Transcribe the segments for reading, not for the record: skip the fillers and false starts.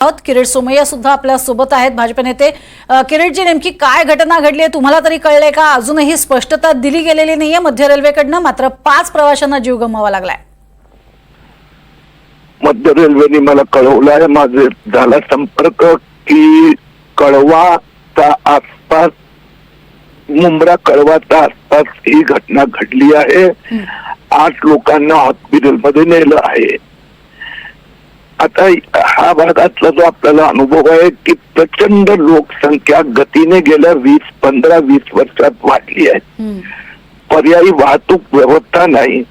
आहोत किरीट सोमय्या सुद्धा आपल्या सोबत आहेत, भाजप नेते। किरीटजी, नेमकी काय घटना घडली आहे तुम्हाला तरी कळले का? अजूनही स्पष्टता दिली गेलेली नाहीये मध्य रेल्वेकडनं, मात्र 5 प्रवाशांना जीव गमवावा लागलाय। मध्य रेल्वेने मला कळवलं आहे, माझे झाला संपर्क की कळवाचा आसपास, मुंब्रा कळवाचा आसपास ही घटना घडली आहे। 8 लोकांना हॉस्पिटलमध्ये नेलं आहे। आता हा भागातला जो आपल्याला अनुभव आहे की प्रचंड लोकसंख्या गतीने गेल्या 15-20 वर्षात वाढली आहे। पर्यायी वाहतूक व्यवस्था नाही।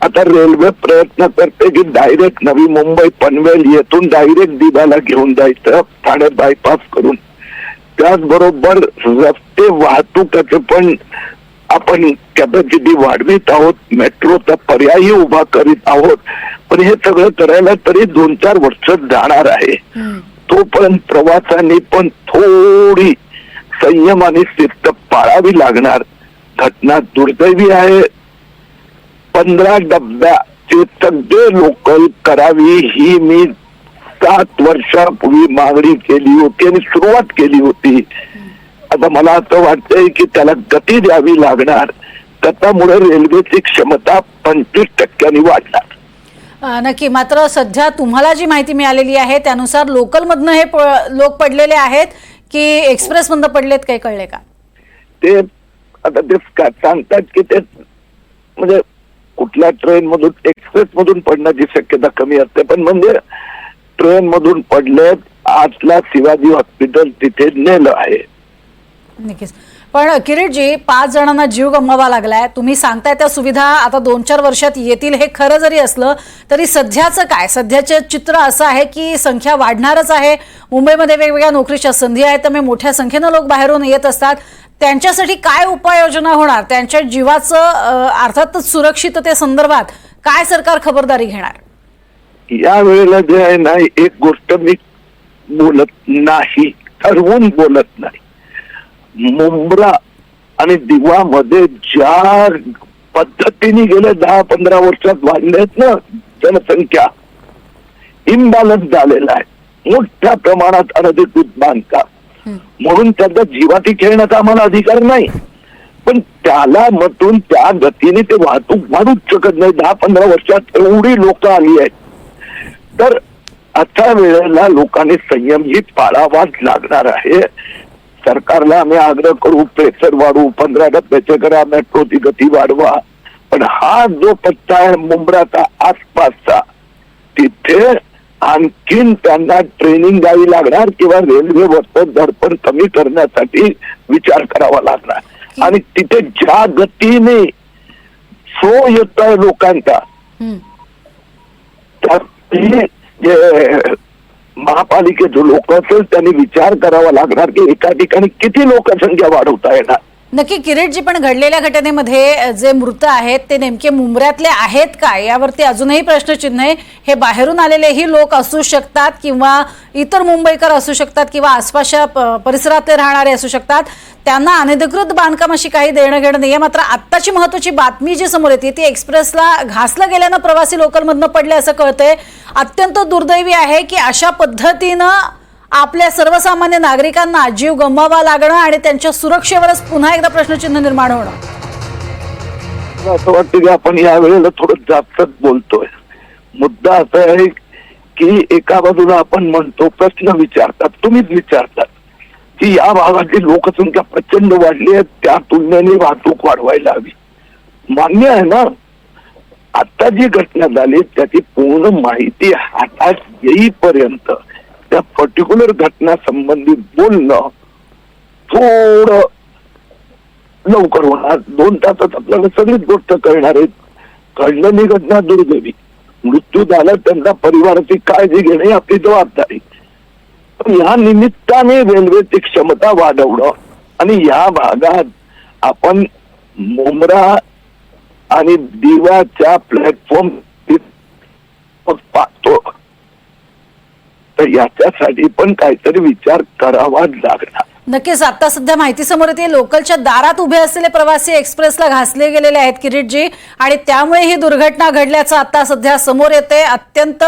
आता रेल्वे प्रयत्न करते की डायरेक्ट नवी मुंबई पनवेल येथून डायरेक्ट दिघाला घेऊन जायचं ठाणे बायपास करून। त्याचबरोबर रस्ते वाहतुकाचे पण आपण कॅपॅसिटी वाढवित आहोत, मेट्रोचा पर्यायी उभा करीत आहोत, पण हे सगळं करायला तरी 2-4 वर्ष जाणार आहे। तोपर्यंत प्रवासांनी पण थोडी संयम आणि शिस्त पाळावी लागणार। घटना दुर्दैवी आहे। 15 डब्याचे सगळे लोकल करावी ही मी 7 वर्षापूर्वी मागणी केली होती आणि सुरुवात केली होती। आता मला असं वाटतंय की त्याला गती द्यावी लागणार। त्यामुळे रेल्वेची क्षमता 25% वाढणार। नक्की, मात्र सध्या तुम्हाला जी माहिती मिळालेली आहे त्यानुसार लोकल मधनं हे लोक पडलेले आहेत की एक्सप्रेस मधनं पडलेत, काही कळले का? ते आता ते सांगतात की ते म्हणजे कुठल्या ट्रेन मधून, एक्सप्रेस मधून पडण्याची शक्यता कमी असते, पण म्हणजे ट्रेन मधून पडलेत। आजला शिवाजी हॉस्पिटल तिथे नेलं आहे। नक्कीच, पण किरीटजी 5 जणांना जीव गमवावा लागलाय, तुम्ही सांगताय त्या सुविधा आता 2-4 वर्षात येतील, हे खरं जरी असलं तरी सध्याचं काय? सध्याचे चित्र असं आहे की संख्या वाढणारच आहे। मुंबईमध्ये वेगवेगळ्या नोकरीच्या संधी आहेत, त्यामुळे मोठ्या संख्येनं लोक बाहेरून येत असतात। त्यांच्यासाठी काय उपाययोजना होणार? त्यांच्या जीवाचं अर्थातच सुरक्षिततेसंदर्भात काय सरकार खबरदारी घेणार? या वेळेला जे आहे ना, एक गोष्ट मी बोलत नाही, ठरवून बोलत नाही। मुंब्रा आणि दिवामध्ये ज्या पद्धतीने गेल्या 10-15 वर्षात वाढलेत ना जनसंख्या, इम्बॅलन्स झालेला आहे। मोठ्या प्रमाणात अनधिकृत बांधकाम, म्हणून त्याचा जीवाती खेळण्याचा आम्हाला अधिकार नाही, पण त्याला मधून त्या गतीने ते वाहतूक वाढूच शकत नाही। 10-15 वर्षात एवढी लोक आली आहेत, तर अशा वेळेला लोकांनी संयम ही पाळावाच लागणार आहे। सरकारला आम्ही आग्रह करू, प्रेशर वाढवू, 15 डब्याचे करा, मेट्रोची गती वाढवा, पण हा जो पट्टा आहे मुंब्राचा आसपासचा, तिथे आणखीन त्यांना ट्रेनिंग द्यावी लागणार किंवा रेल्वेवरचं दडपण कमी करण्यासाठी विचार करावा लागणार। आणि तिथे ज्या गतीने फ्लो येत आहे लोकांचा, जे महापालिकेचे लोक असेल त्यांनी विचार करावा लागणार की एका ठिकाणी किती लोकसंख्या वाढवता येणार। नक्की किरीटजी, पण घडलेल्या घटनेमध्ये जे मृत आहेत ते नेमके मुंब्र्यातले आहेत का, यावरती अजूनही प्रश्नचिन्ह आहे। हे बाहेरून आलेलेही लोक असू शकतात किंवा इतर मुंबईकर असू शकतात किंवा आसपासच्या परिसरातले राहणारे असू शकतात। त्यांना अनधिकृत बांधकामाशी काही देणं घेणं नाहीये। मात्र आत्ताची महत्त्वाची बातमी जी समोर येते ती एक्सप्रेसला घासलं गेल्यानं प्रवासी लोकलमधनं पडले असं कळतंय। अत्यंत दुर्दैवी आहे की अशा पद्धतीनं आपल्या सर्वसामान्य नागरिकांना जीव गमवावा लागणं आणि त्यांच्या सुरक्षेवरच पुन्हा एकदा प्रश्नचिन्ह निर्माण होणं। असं वाटतं की आपण या वेळेला थोडं जास्तच बोलतोय। मुद्दा असा आहे की एका बाजूला आपण म्हणतो, प्रश्न विचारतात, तुम्हीच विचारतात की या भागातली लोकसंख्या प्रचंड वाढली आहे, त्या तुलनेने वाहतूक वाढवायला हवी। मान्य आहे ना, आता जी घटना झाली त्याची पूर्ण माहिती हातात येईपर्यंत त्या पर्टिक्युलर घटना संबंधित बोलणं थोडं लवकर होणार। 2 तासात आपल्याला सगळीच गोष्ट कळणार आहे। घडलेली घटना दुर्दैवी, मृत्यू झाला, त्यांचा परिवाराची काळजी घेणे आपली जबाबदारी, पण या निमित्ताने रेल्वेची क्षमता वाढवणं आणि या भागात आपण मुंब्रा आणि दिवाच्या प्लॅटफॉर्म पाहतो, तर याच्यासाठी पण काहीतरी विचार करावाच लागणार। नक्कीच, आता सध्या माहिती समोर येते लोकलच्या दारात उभे असलेले प्रवासी एक्सप्रेसला घासले गेलेले आहेत किरीटजी, आणि त्यामुळे ही दुर्घटना घडल्याचं आता सध्या समोर येते। अत्यंत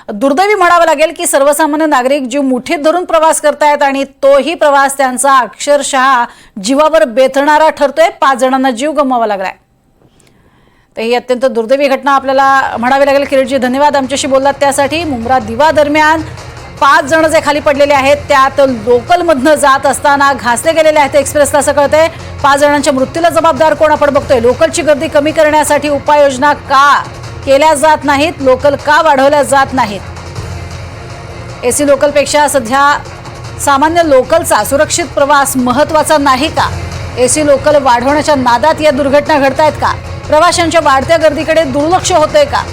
दुर्दैवी म्हणावं लागेल की सर्वसामान्य नागरिक जीव मुठीत धरून प्रवास करतायत आणि तोही प्रवास त्यांचा अक्षरशः जीवावर बेतणारा ठरतोय. 5 जणांना जीव गमवावा लागलाय. तर ही अत्यंत दुर्दैवी घटना आपल्याला म्हणावी लागेल. किरीटजी, धन्यवाद आमच्याशी बोललात त्यासाठी. मुंब्रा दिवा दरम्यान 5 जण जे खाली पडलेले आहेत त्यात लोकलमधनं जात असताना घासले गेलेले आहेत एक्सप्रेसला, असं कळतंय. 5 जणांच्या मृत्यूला जबाबदार कोण आपण बघतोय. लोकलची गर्दी कमी करण्यासाठी उपाययोजना का केल्या जात नाहीत, लोकल का वाढवल्या जात नाहीत. एसी लोकलपेक्षा सध्या सामान्य लोकलचा सुरक्षित प्रवास महत्वाचा नाही का. एसी लोकल वाढवण्याच्या नादात या दुर्घटना घडतायत का. प्रवाशांच्या वाढत्या गर्दीकडे दुर्लक्ष होतंय का.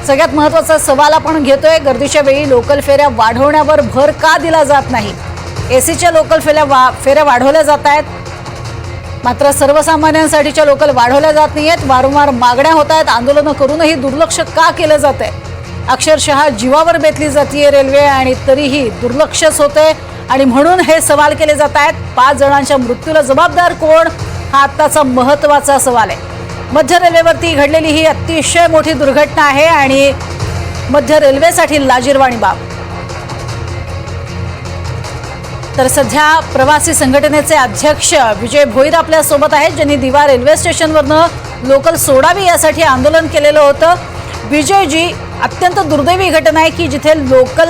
सगळ्यात महत्त्वाचा सवाल आपण घेतोय. गर्दीच्या वेळी लोकल फेऱ्या वाढवण्यावर भर का दिला जात नाही. एसीच्या लोकल फेऱ्या वाढवल्या जात आहेत, मात्र सर्वसामान्यांसाठीच्या लोकल वाढवल्या जात नाहीयेत. वारंवार मागण्या होत आहेत. आंदोलनं करूनही दुर्लक्ष का केलं जातंय. अक्षरशः जीवावर बेतली जातीये रेल्वे आणि तरीही दुर्लक्षच होतंय. आणि म्हणून हे सवाल केले जात आहेत. 5 जणांच्या मृत्यूला जबाबदार कोण, हा आत्ताचा महत्त्वाचा सवाल आहे. मध्य रेल्वेवरती घडलेली ही अतिशय मोठी दुर्घटना आहे आणि मध्य रेल्वेसाठी लाजिरवाणी बाब. तर सध्या प्रवासी संघटनेचे अध्यक्ष विजय भोईर आपल्या सोबत आहेत, ज्यांनी दिवा रेल्वे स्टेशनवरनं लोकल सोडावी यासाठी आंदोलन केलेलं होतं. विजयजी, अत्यंत दुर्दैवी घटना आहे की जिथे लोकल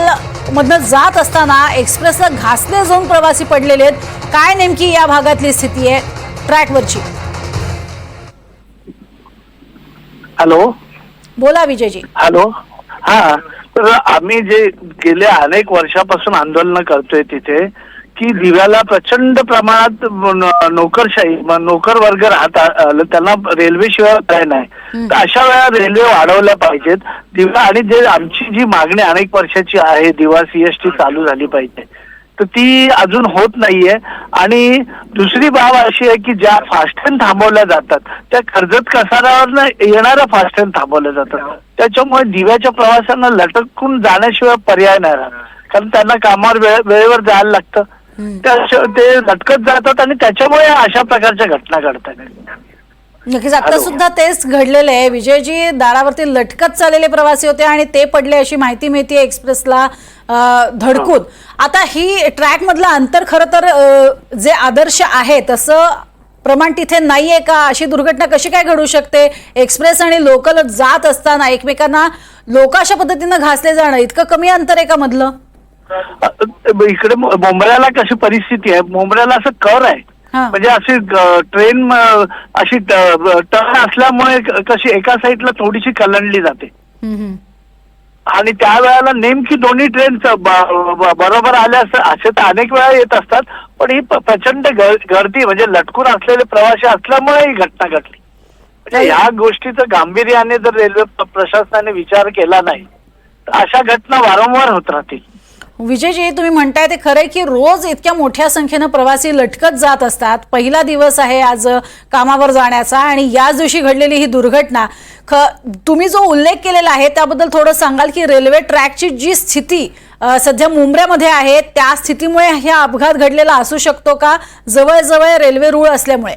मधनं जात असताना एक्सप्रेसला घासले जाऊन प्रवासी पडलेले आहेत. काय नेमकी या भागातली स्थिती आहे ट्रॅकवरची. हॅलो, बोला विजयजी. हॅलो. हा, तर आम्ही जे गेल्या अनेक वर्षापासून आंदोलन करतोय तिथे की दिव्याला प्रचंड प्रमाणात नोकरशाही, नोकर वर्ग राहत त्यांना रेल्वे शिवाय काय नाही. तर अशा वेळा रेल्वे वाढवल्या पाहिजेत दिवा. आणि जे आमची जी मागणी अनेक वर्षाची आहे, दिवा सीएसटी चालू झाली पाहिजे, तर ती अजून होत नाहीये. आणि दुसरी बाब अशी आहे की ज्या फास्ट ट्रेन थांबवल्या जातात त्या कर्जत कसाऱ्यावरनं येणाऱ्या फास्ट ट्रेन थांबवल्या जातात. त्याच्यामुळे दिव्याच्या प्रवाशांना लटकून जाण्याशिवाय पर्याय नाही राहत, कारण त्यांना कामावर वेळेवर जायला लागतं. ते लटकत जातात आणि त्याच्यामुळे अशा प्रकारच्या घटना घडतात. नक्कीच आता सुद्धा तेच घडलेलं आहे. विजयजी, दारावरती लटकत चाललेले प्रवासी होते आणि ते पडले अशी माहिती मिळते एक्सप्रेसला धडकून. आता ही ट्रॅक मधलं अंतर खरं तर जे आदर्श आहे तसं प्रमाण तिथे नाहीये का. अशी दुर्घटना कशी काय घडू शकते. एक्सप्रेस आणि लोकल जात असताना एकमेकांना लोक अशा पद्धतीनं घासले जाणं, इतकं कमी अंतर आहे का मधलं. इकडे मुंबऱ्याला कशी परिस्थिती आहे, मुंबऱ्याला असं कर आहे, म्हणजे अशी ट्रेन अशी टर्न असल्यामुळे कशी एका साईडला थोडीशी कलंडली जाते. आणि त्यावेळेला नेमकी दोन्ही ट्रेन बरोबर आल्या असे तर अनेक वेळा येत असतात, पण ही प्रचंड गर्दी म्हणजे लटकून असलेले प्रवासी असल्यामुळे ही घटना घडली. म्हणजे ह्या गोष्टीचं गांभीर्याने जर रेल्वे प्रशासनाने विचार केला नाही तर अशा घटना वारंवार होत राहतील. विजयजी, तुम्ही म्हणताय ते खरंय की रोज इतक्या मोठ्या संख्येनं प्रवासी लटकत जात असतात. पहिला दिवस आहे आज कामावर जाण्याचा आणि याच दिवशी घडलेली ही दुर्घटना. तुम्ही जो उल्लेख केलेला आहे त्याबद्दल थोडं सांगाल की रेल्वे ट्रॅकची जी स्थिती सध्या मुंबऱ्यामध्ये आहे त्या स्थितीमुळे हा अपघात घडलेला असू शकतो का, जवळजवळ रेल्वे रूळ असल्यामुळे.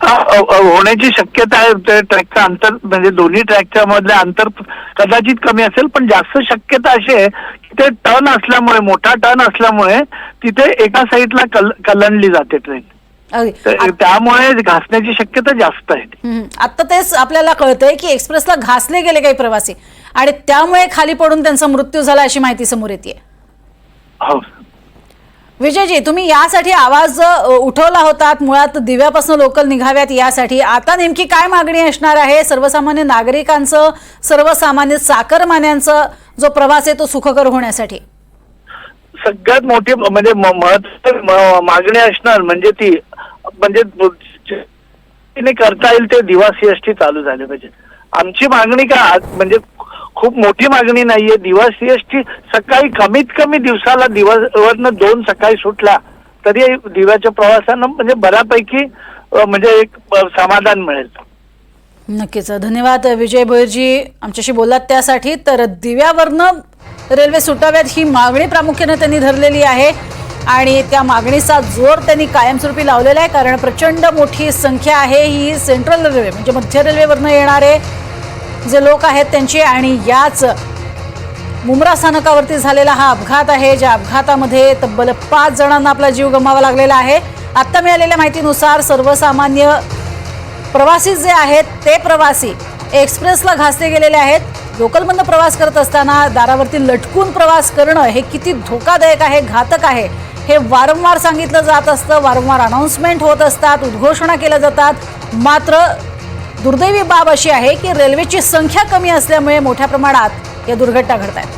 होण्याची शक्यता आहे. ट्रॅकचं अंतर म्हणजे दोन्ही ट्रॅकच्या मधले अंतर कदाचित कमी असेल, पण जास्त शक्यता अशी आहे की ते टर्न असल्यामुळे, मोठा टर्न असल्यामुळे तिथे एका साईडला कलंडली जाते ट्रेन, त्यामुळे घासण्याची शक्यता जास्त आहे. आता तेच आपल्याला कळतंय की एक्सप्रेसला घासले गेले काही प्रवासी आणि त्यामुळे खाली पडून त्यांचा मृत्यू झाला अशी माहिती समोर येते. हो विजयजी, तुम्ही यासाठी आवाज उठवला होतात, मुळात दिव्यापासून लोकल निघाव्यात यासाठी. आता नेमकी काय मागणी असणार आहे सर्वसामान्य नागरिकांचं, सर्वसामान्य चाकरमान्यांचं जो प्रवास आहे तो सुखकर होण्यासाठी. सगळ्यात मोठी म्हणजे मागणी असणार म्हणजे ती म्हणजे करता येईल ते दिवा सीएसटी चालू झाले पाहिजे. आमची मागणी का म्हणजे खूप मोठी मागणी नाहीये. दिवा सीएसटी सकाळी कमीत कमी दिवसाला दिवसवरनं 2 सकाळी सुटला तरी दिव्याच्या प्रवासांना म्हणजे बऱ्यापैकी म्हणजे एक समाधान मिळेल. नक्कीच धन्यवाद विजय भोईरजी आमच्याशी बोललात त्यासाठी. तर दिव्यावरनं रेल्वे सुटाव्यात ही मागणी प्रामुख्याने त्यांनी धरलेली आहे आणि त्या मागणीचा जोर त्यांनी कायमस्वरूपी लावलेला आहे, कारण प्रचंड मोठी संख्या आहे. ही सेंट्रल रेल्वे म्हणजे मध्य रेल्वेवरनं येणारे जे लोक आहेत त्यांची आणि याच मुंब्रा स्थानकावरती झालेला हा अपघात आहे, ज्या अपघातामध्ये तब्बल 5 जणांना आपला जीव गमवावा लागलेला आहे। आता मिळालेल्या माहितीनुसार सर्वसामान्य प्रवासी जे आहेत ते प्रवासी एक्सप्रेसला घासले गेलेले आहेत। लोकलमधून प्रवास करत असताना दारावरती लटकून प्रवास करणं हे किती धोकादायक आहे, घातक आहे हे वारंवार सांगितलं जात असतं, वारंवार अनाउन्समेंट होत असतात, उद्घोषणा केल्या जातात। मात्र दुर्दैवी बाब अशी आहे की रेल्वेची संख्या कमी असल्यामुळे मोठ्या प्रमाणात या दुर्घटना घडत आहेत।